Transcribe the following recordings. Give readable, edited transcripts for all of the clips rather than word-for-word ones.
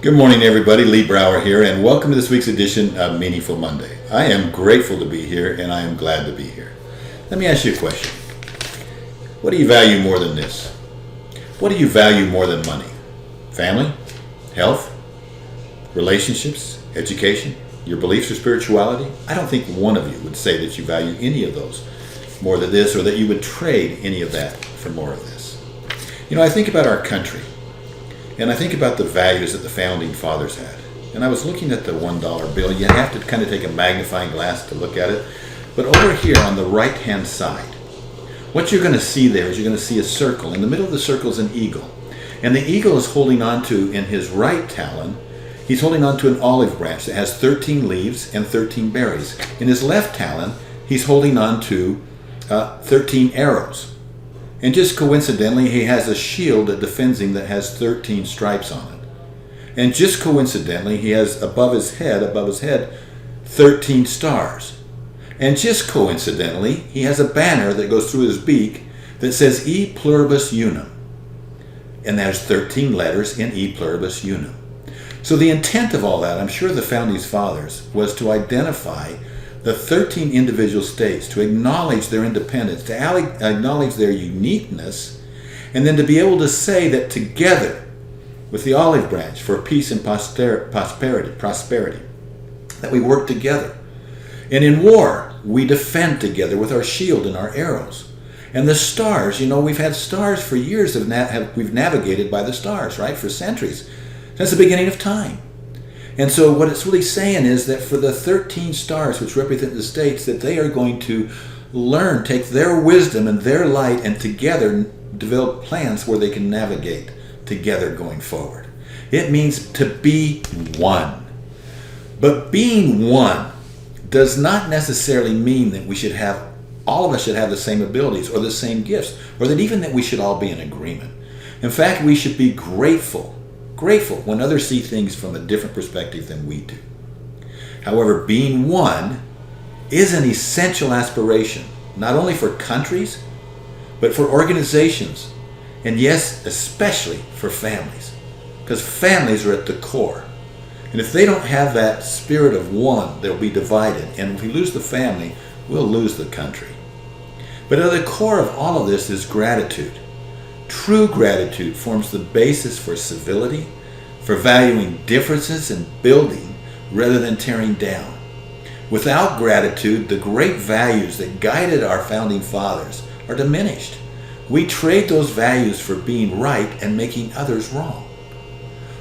Good morning, everybody. Lee Brower here, and welcome to this week's edition of Meaningful Monday. I am grateful to be here, and I am glad to be here. Let me ask you a question. What do you value more than this? What do you value more than money? Family? Health? Relationships? Education? Your beliefs or spirituality? I don't think one of you would say that you value any of those more than this, or that you would trade any of that for more of this. You know, I think about our country. And I think about the values that the founding fathers had. And I was looking at the $1 bill. You have to kind of take a magnifying glass to look at it. But over here on the right-hand side, what you're going to see there is you're going to see a circle. In the middle of the circle is an eagle. And the eagle is holding on to, in his right talon, he's holding on to an olive branch that has 13 leaves and 13 berries. In his left talon, he's holding on to 13 arrows. And just coincidentally, he has a shield that defends him that has 13 stripes on it. And just coincidentally, he has above his head, 13 stars. And just coincidentally, he has a banner that goes through his beak that says E Pluribus Unum. And there's 13 letters in E Pluribus Unum. So the intent of all that, I'm sure the founding fathers, was to identify the 13 individual states, to acknowledge their independence, to acknowledge their uniqueness, and then to be able to say that together with the olive branch for peace and prosperity, that we work together. And in war, we defend together with our shield and our arrows. And the stars, you know, we've had stars for years, we've navigated by the stars, right, for centuries, since the beginning of time. And so what it's really saying is that for the 13 stars which represent the states, that they are going to learn, take their wisdom and their light, and together develop plans where they can navigate together going forward. It means to be one. But being one does not necessarily mean that all of us should have the same abilities or the same gifts, or that even that we should all be in agreement. In fact, we should be grateful when others see things from a different perspective than we do. However, being one is an essential aspiration, not only for countries, but for organizations, and yes, especially for families, because families are at the core. And if they don't have that spirit of one, they'll be divided, and if we lose the family, we'll lose the country. But at the core of all of this is gratitude. True gratitude forms the basis for civility, for valuing differences and building rather than tearing down. Without gratitude, the great values that guided our founding fathers are diminished. We trade those values for being right and making others wrong.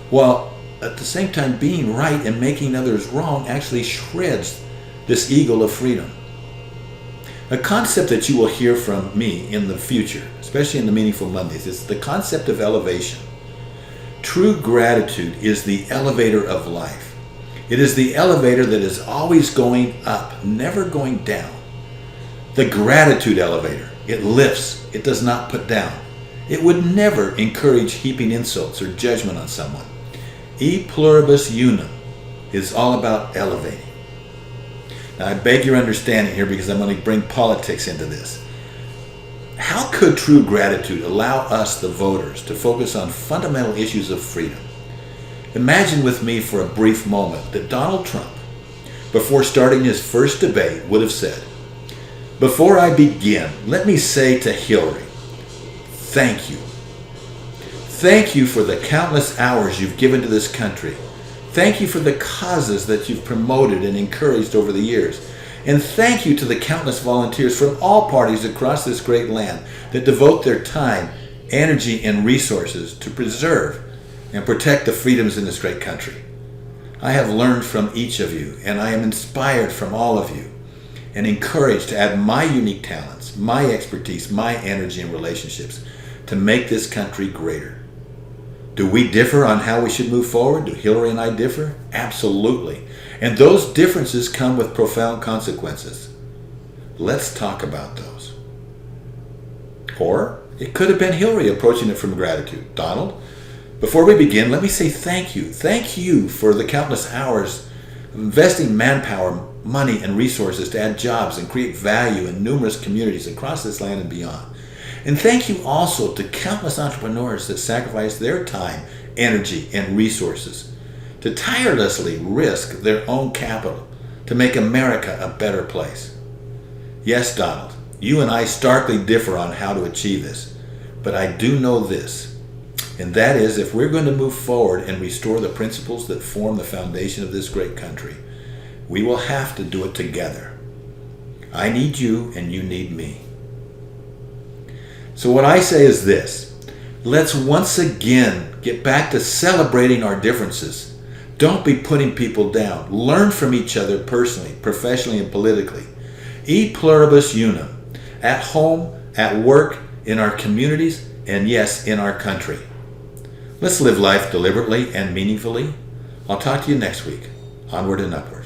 While at the same time, being right and making others wrong actually shreds this eagle of freedom. A concept that you will hear from me in the future, especially in the Meaningful Mondays, is the concept of elevation. True gratitude is the elevator of life. It is the elevator that is always going up, never going down. The gratitude elevator, it lifts, it does not put down. It would never encourage heaping insults or judgment on someone. E Pluribus Unum is all about elevating. Now, I beg your understanding here, because I'm going to bring politics into this. How could true gratitude allow us, the voters, to focus on fundamental issues of freedom? Imagine with me for a brief moment that Donald Trump, before starting his first debate, would have said, "Before I begin, let me say to Hillary, thank you. Thank you for the countless hours you've given to this country. Thank you for the causes that you've promoted and encouraged over the years. And thank you to the countless volunteers from all parties across this great land that devote their time, energy, and resources to preserve and protect the freedoms in this great country. I have learned from each of you, and I am inspired from all of you, and encouraged to add my unique talents, my expertise, my energy and relationships to make this country greater." Do we differ on how we should move forward? Do Hillary and I differ? Absolutely. And those differences come with profound consequences. Let's talk about those. Or it could have been Hillary approaching it from gratitude. "Donald, before we begin, let me say thank you. Thank you for the countless hours of investing manpower, money, and resources to add jobs and create value in numerous communities across this land and beyond. And thank you also to countless entrepreneurs that sacrifice their time, energy, and resources to tirelessly risk their own capital to make America a better place. Yes, Donald, you and I starkly differ on how to achieve this, but I do know this, and that is if we're going to move forward and restore the principles that form the foundation of this great country, we will have to do it together. I need you and you need me. So what I say is this: let's once again get back to celebrating our differences. Don't be putting people down. Learn from each other personally, professionally, and politically. E pluribus unum, at home, at work, in our communities, and yes, in our country. Let's live life deliberately and meaningfully. I'll talk to you next week. Onward and upward.